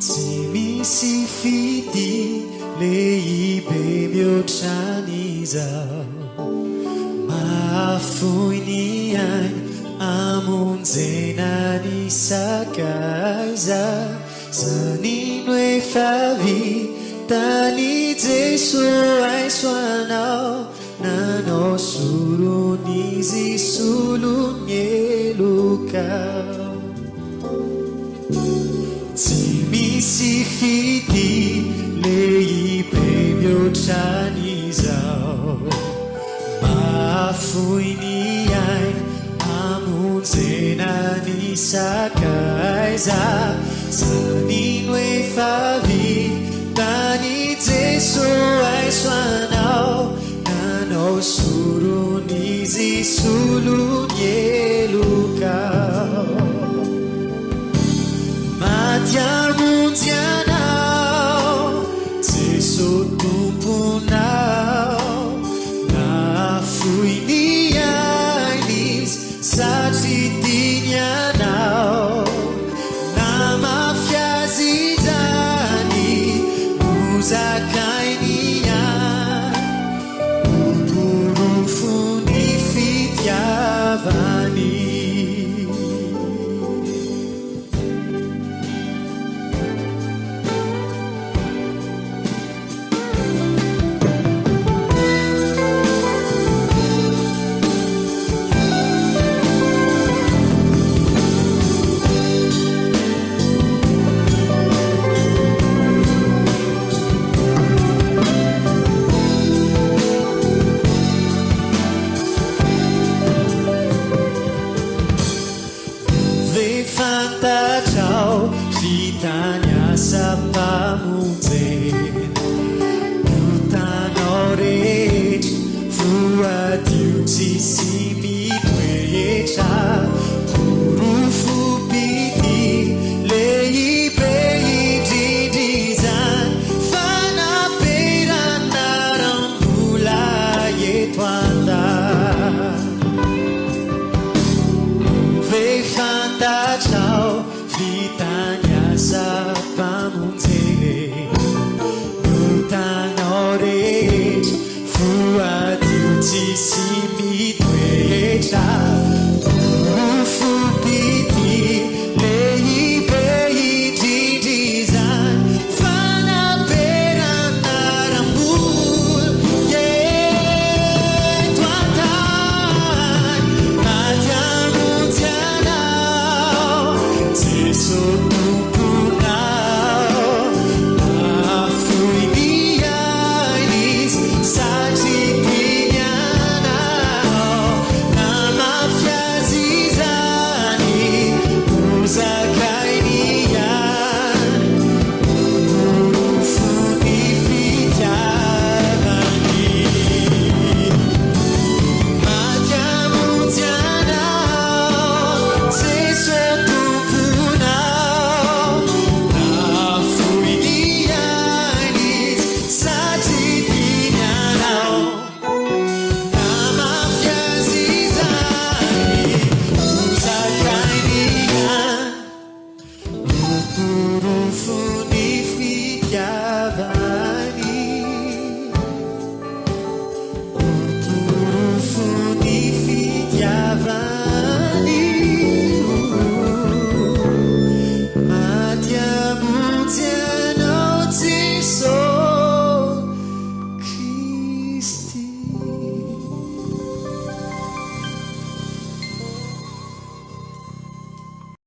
Timisi fiti leibe miotraniza maafuni ai amonjena ny sakaiza zanino efa vitany Jesu aiso anao nanao soronizy solony elokao tsy misy fity lehibe mihoatrany izao mahafoy ny aina amonjena ny sakaiza zanino efa vitany Jesu aiso anao nanao soronizy solony elokao Matiamonjy anao Jesu tomponao nahafoy ny ainizy satria tiany anao namafy azy izany hozakainy any homporofo ny fitiavany fantatrao vitany